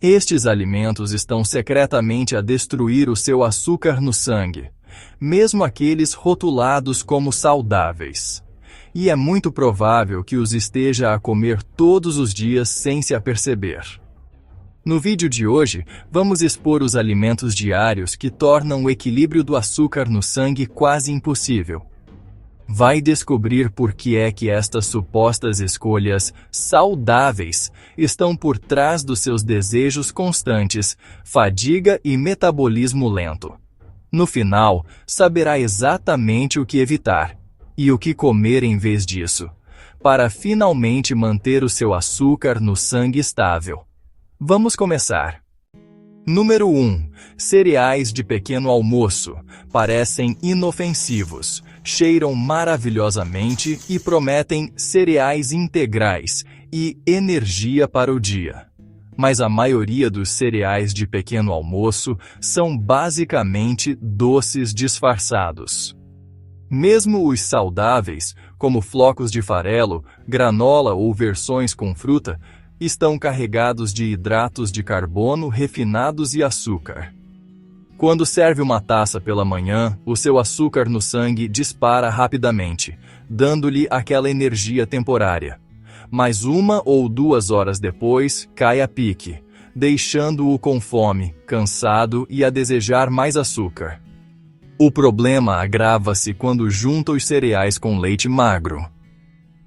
Estes alimentos estão secretamente a destruir o seu açúcar no sangue, mesmo aqueles rotulados como saudáveis. E é muito provável que os esteja a comer todos os dias sem se aperceber. No vídeo de hoje, vamos expor os alimentos diários que tornam o equilíbrio do açúcar no sangue quase impossível. Vai descobrir por que é que estas supostas escolhas saudáveis estão por trás dos seus desejos constantes, fadiga e metabolismo lento. No final, saberá exatamente o que evitar e o que comer em vez disso, para finalmente manter o seu açúcar no sangue estável. Vamos começar. Número 1. Cereais de pequeno almoço. Parecem inofensivos, cheiram maravilhosamente e prometem cereais integrais e energia para o dia. Mas a maioria dos cereais de pequeno almoço são basicamente doces disfarçados. Mesmo os saudáveis, como flocos de farelo, granola ou versões com fruta, estão carregados de hidratos de carbono refinados e açúcar. Quando serve uma taça pela manhã, o seu açúcar no sangue dispara rapidamente, dando-lhe aquela energia temporária. Mas 1 ou 2 horas depois, cai a pique, deixando-o com fome, cansado e a desejar mais açúcar. O problema agrava-se quando junta os cereais com leite magro.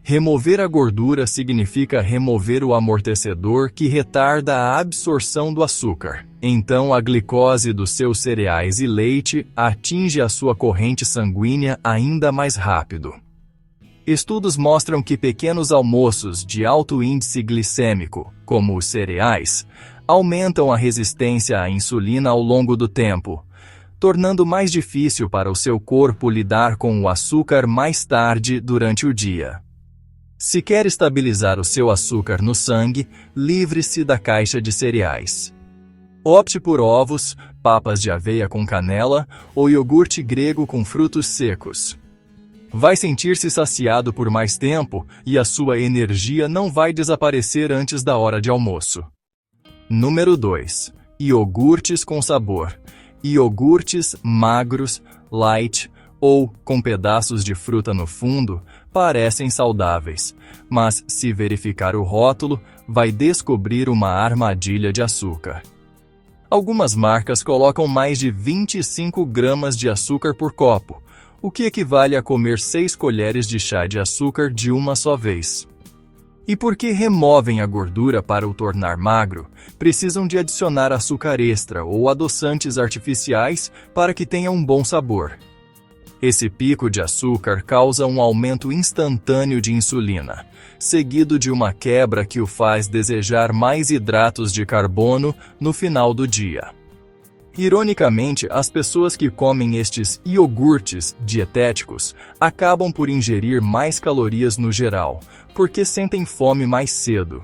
Remover a gordura significa remover o amortecedor que retarda a absorção do açúcar. Então a glicose dos seus cereais e leite atinge a sua corrente sanguínea ainda mais rápido. Estudos mostram que pequenos almoços de alto índice glicêmico, como os cereais, aumentam a resistência à insulina ao longo do tempo, tornando mais difícil para o seu corpo lidar com o açúcar mais tarde durante o dia. Se quer estabilizar o seu açúcar no sangue, livre-se da caixa de cereais. Opte por ovos, papas de aveia com canela ou iogurte grego com frutos secos. Vai sentir-se saciado por mais tempo e a sua energia não vai desaparecer antes da hora de almoço. Número 2. Iogurtes com sabor. Iogurtes magros, light ou com pedaços de fruta no fundo parecem saudáveis, mas se verificar o rótulo, vai descobrir uma armadilha de açúcar. Algumas marcas colocam mais de 25 gramas de açúcar por copo, o que equivale a comer 6 colheres de chá de açúcar de uma só vez. E porque removem a gordura para o tornar magro, precisam de adicionar açúcar extra ou adoçantes artificiais para que tenha um bom sabor. Esse pico de açúcar causa um aumento instantâneo de insulina, seguido de uma quebra que o faz desejar mais hidratos de carbono no final do dia. Ironicamente, as pessoas que comem estes iogurtes dietéticos acabam por ingerir mais calorias no geral, porque sentem fome mais cedo.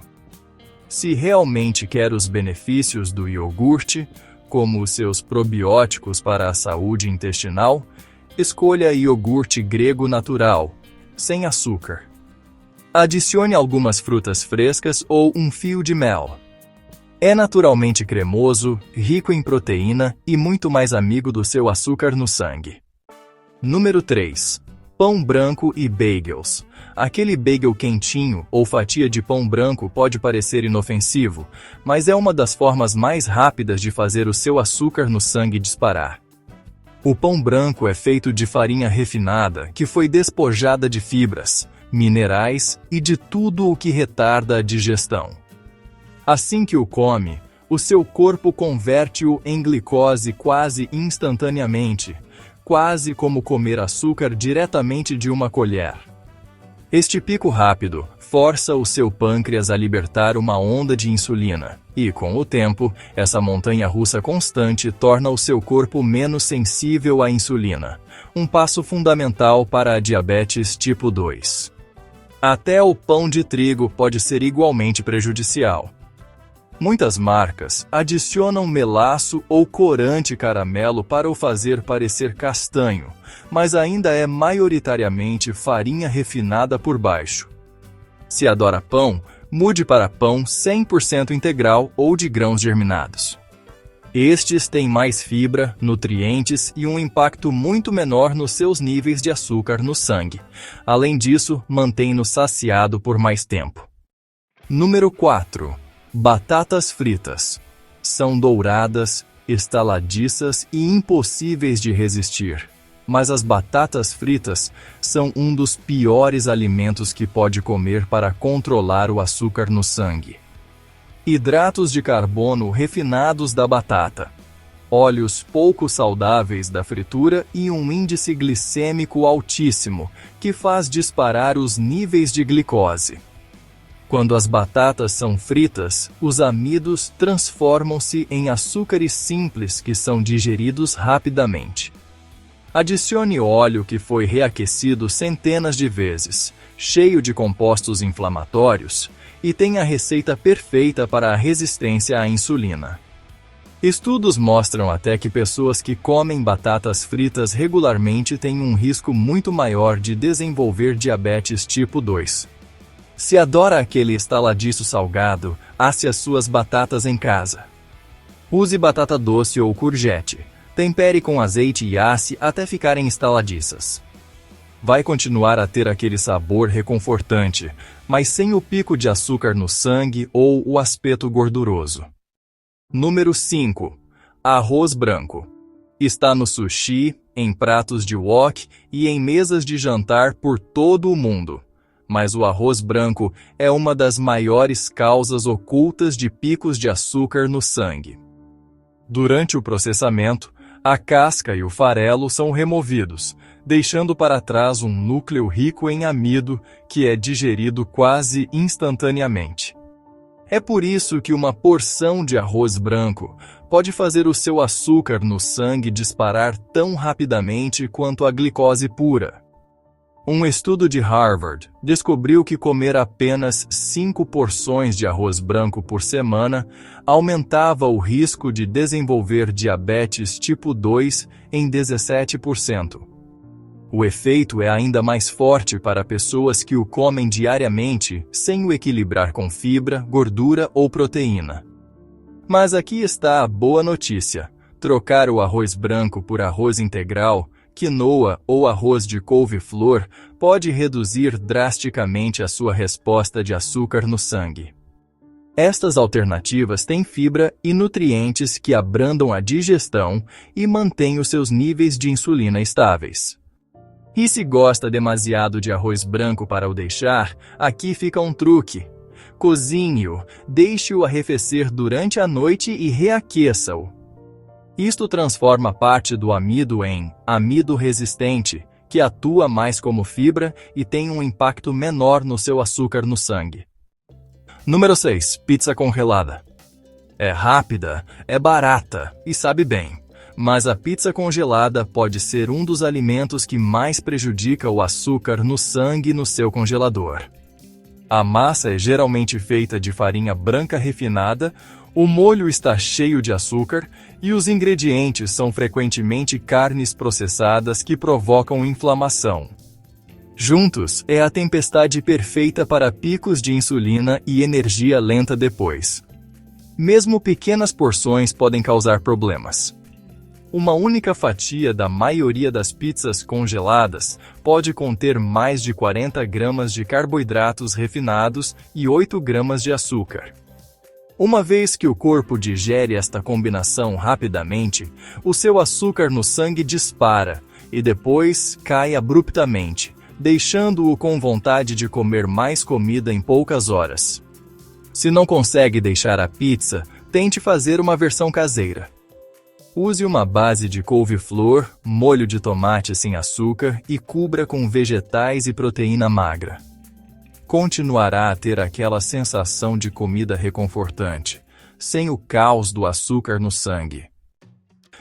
Se realmente quer os benefícios do iogurte, como os seus probióticos para a saúde intestinal, escolha iogurte grego natural, sem açúcar. Adicione algumas frutas frescas ou um fio de mel. É naturalmente cremoso, rico em proteína e muito mais amigo do seu açúcar no sangue. Número 3. Pão branco e bagels. Aquele bagel quentinho ou fatia de pão branco pode parecer inofensivo, mas é uma das formas mais rápidas de fazer o seu açúcar no sangue disparar. O pão branco é feito de farinha refinada que foi despojada de fibras, minerais e de tudo o que retarda a digestão. Assim que o come, o seu corpo converte-o em glicose quase instantaneamente, quase como comer açúcar diretamente de uma colher. Este pico rápido força o seu pâncreas a libertar uma onda de insulina, e, com o tempo, essa montanha-russa constante torna o seu corpo menos sensível à insulina, um passo fundamental para a diabetes tipo 2. Até o pão de trigo pode ser igualmente prejudicial. Muitas marcas adicionam melaço ou corante caramelo para o fazer parecer castanho, mas ainda é maioritariamente farinha refinada por baixo. Se adora pão, Mude para pão 100% integral ou de grãos germinados. Estes têm mais fibra, nutrientes e um impacto muito menor nos seus níveis de açúcar no sangue. Além disso, mantém-no saciado por mais tempo. Número 4. Batatas fritas. São douradas, estaladiças e impossíveis de resistir. Mas as batatas fritas são um dos piores alimentos que pode comer para controlar o açúcar no sangue. Hidratos de carbono refinados da batata, óleos pouco saudáveis da fritura e um índice glicêmico altíssimo, que faz disparar os níveis de glicose. Quando as batatas são fritas, os amidos transformam-se em açúcares simples que são digeridos rapidamente. Adicione óleo que foi reaquecido centenas de vezes, cheio de compostos inflamatórios, e tem a receita perfeita para a resistência à insulina. Estudos mostram até que pessoas que comem batatas fritas regularmente têm um risco muito maior de desenvolver diabetes tipo 2. Se adora aquele estaladiço salgado, asse as suas batatas em casa. Use batata doce ou courgette. Tempere com azeite e asse até ficarem estaladiças. Vai continuar a ter aquele sabor reconfortante, mas sem o pico de açúcar no sangue ou o aspecto gorduroso. Número 5. Arroz branco. Está no sushi, em pratos de wok e em mesas de jantar por todo o mundo. Mas o arroz branco é uma das maiores causas ocultas de picos de açúcar no sangue. Durante o processamento, a casca e o farelo são removidos, deixando para trás um núcleo rico em amido que é digerido quase instantaneamente. É por isso que uma porção de arroz branco pode fazer o seu açúcar no sangue disparar tão rapidamente quanto a glicose pura. Um estudo de Harvard descobriu que comer apenas 5 porções de arroz branco por semana aumentava o risco de desenvolver diabetes tipo 2 em 17%. O efeito é ainda mais forte para pessoas que o comem diariamente sem o equilibrar com fibra, gordura ou proteína. Mas aqui está a boa notícia: trocar o arroz branco por arroz integral, quinoa ou arroz de couve-flor pode reduzir drasticamente a sua resposta de açúcar no sangue. Estas alternativas têm fibra e nutrientes que abrandam a digestão e mantêm os seus níveis de insulina estáveis. E se gosta demasiado de arroz branco para o deixar, aqui fica um truque. Cozinhe-o, deixe-o arrefecer durante a noite e reaqueça-o. Isto transforma parte do amido em amido resistente, que atua mais como fibra e tem um impacto menor no seu açúcar no sangue. Número 6. Pizza congelada. É rápida, é barata e sabe bem. Mas a pizza congelada pode ser um dos alimentos que mais prejudica o açúcar no sangue no seu congelador. A massa é geralmente feita de farinha branca refinada, o molho está cheio de açúcar e os ingredientes são frequentemente carnes processadas que provocam inflamação. Juntos, é a tempestade perfeita para picos de insulina e energia lenta depois. Mesmo pequenas porções podem causar problemas. Uma única fatia da maioria das pizzas congeladas pode conter mais de 40 gramas de carboidratos refinados e 8 gramas de açúcar. Uma vez que o corpo digere esta combinação rapidamente, o seu açúcar no sangue dispara e depois cai abruptamente, deixando-o com vontade de comer mais comida em poucas horas. Se não consegue deixar a pizza, tente fazer uma versão caseira. Use uma base de couve-flor, molho de tomate sem açúcar e cubra com vegetais e proteína magra. Continuará a ter aquela sensação de comida reconfortante, sem o caos do açúcar no sangue.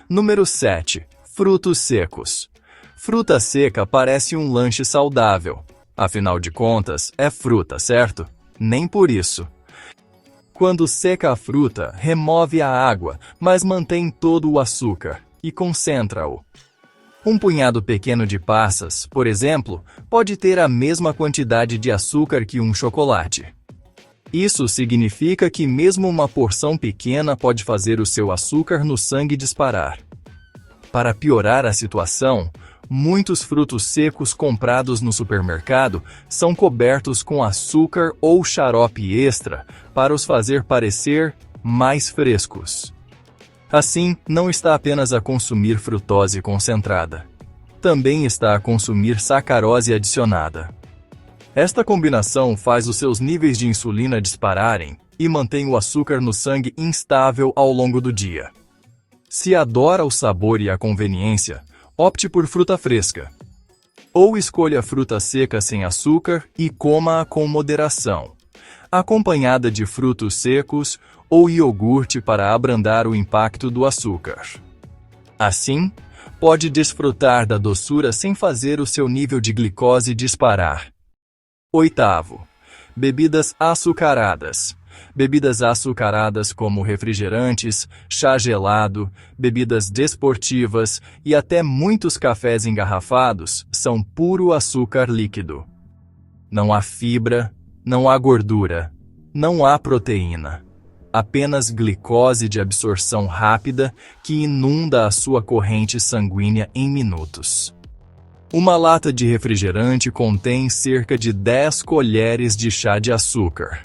Número 7. Frutos secos. Fruta seca parece um lanche saudável. Afinal de contas, é fruta, certo? Nem por isso. Quando seca a fruta, remove a água, mas mantém todo o açúcar e concentra-o. Um punhado pequeno de passas, por exemplo, pode ter a mesma quantidade de açúcar que um chocolate. Isso significa que mesmo uma porção pequena pode fazer o seu açúcar no sangue disparar. Para piorar a situação, muitos frutos secos comprados no supermercado são cobertos com açúcar ou xarope extra para os fazer parecer mais frescos. Assim, não está apenas a consumir frutose concentrada. Também está a consumir sacarose adicionada. Esta combinação faz os seus níveis de insulina dispararem e mantém o açúcar no sangue instável ao longo do dia. Se adora o sabor e a conveniência, opte por fruta fresca. Ou escolha fruta seca sem açúcar e coma-a com moderação, acompanhada de frutos secos ou iogurte para abrandar o impacto do açúcar. Assim, pode desfrutar da doçura sem fazer o seu nível de glicose disparar. 8º. Bebidas açucaradas. Bebidas açucaradas como refrigerantes, chá gelado, bebidas desportivas e até muitos cafés engarrafados são puro açúcar líquido. Não há fibra, não há gordura, não há proteína. Apenas glicose de absorção rápida que inunda a sua corrente sanguínea em minutos. Uma lata de refrigerante contém cerca de 10 colheres de chá de açúcar.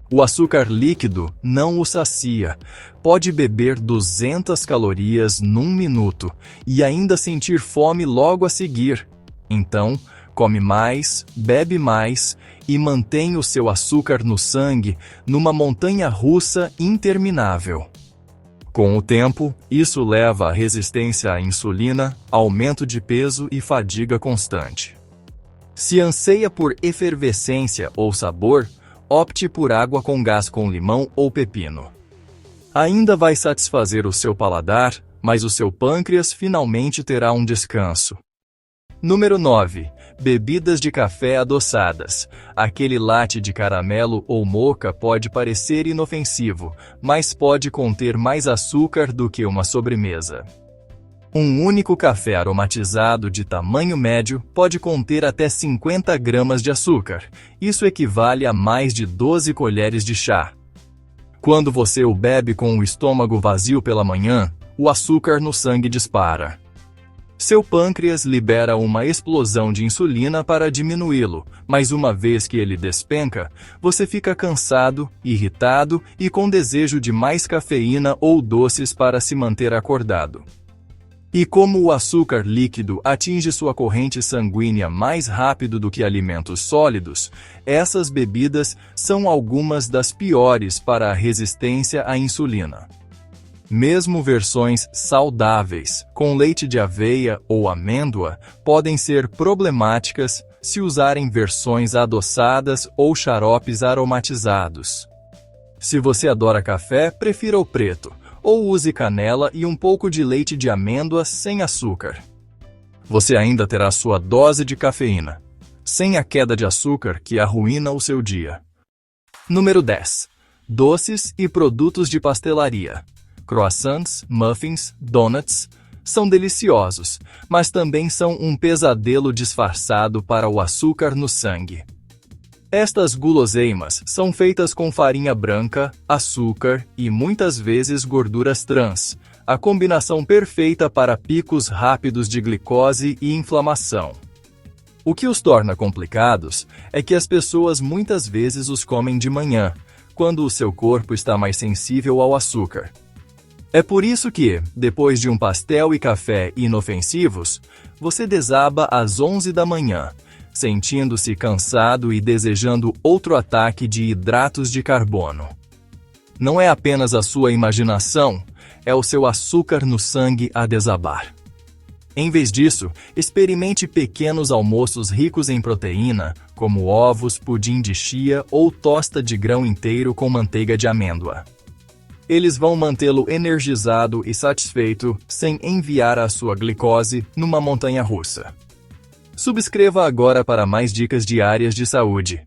O açúcar líquido não o sacia. Pode beber 200 calorias num minuto e ainda sentir fome logo a seguir. Então, come mais, bebe mais e mantém o seu açúcar no sangue numa montanha-russa interminável. Com o tempo, isso leva a resistência à insulina, aumento de peso e fadiga constante. Se anseia por efervescência ou sabor, opte por água com gás com limão ou pepino. Ainda vai satisfazer o seu paladar, mas o seu pâncreas finalmente terá um descanso. Número 9. Bebidas de café adoçadas. Aquele latte de caramelo ou moca pode parecer inofensivo, mas pode conter mais açúcar do que uma sobremesa. Um único café aromatizado de tamanho médio pode conter até 50 gramas de açúcar. Isso equivale a mais de 12 colheres de chá. Quando você o bebe com o estômago vazio pela manhã, o açúcar no sangue dispara. Seu pâncreas libera uma explosão de insulina para diminuí-lo, mas uma vez que ele despenca, você fica cansado, irritado e com desejo de mais cafeína ou doces para se manter acordado. E como o açúcar líquido atinge sua corrente sanguínea mais rápido do que alimentos sólidos, essas bebidas são algumas das piores para a resistência à insulina. Mesmo versões saudáveis, com leite de aveia ou amêndoa, podem ser problemáticas se usarem versões adoçadas ou xaropes aromatizados. Se você adora café, prefira o preto, ou use canela e um pouco de leite de amêndoa sem açúcar. Você ainda terá sua dose de cafeína, sem a queda de açúcar que arruína o seu dia. Número 10. Doces e produtos de pastelaria. Croissants, muffins, donuts são deliciosos, mas também são um pesadelo disfarçado para o açúcar no sangue. Estas guloseimas são feitas com farinha branca, açúcar e muitas vezes gorduras trans, a combinação perfeita para picos rápidos de glicose e inflamação. O que os torna complicados é que as pessoas muitas vezes os comem de manhã, quando o seu corpo está mais sensível ao açúcar. É por isso que, depois de um pastel e café inofensivos, você desaba às 11 da manhã, sentindo-se cansado e desejando outro ataque de hidratos de carbono. Não é apenas a sua imaginação, é o seu açúcar no sangue a desabar. Em vez disso, experimente pequenos almoços ricos em proteína, como ovos, pudim de chia ou tosta de grão inteiro com manteiga de amêndoa. Eles vão mantê-lo energizado e satisfeito sem enviar a sua glicose numa montanha-russa. Subscreva agora para mais dicas diárias de saúde.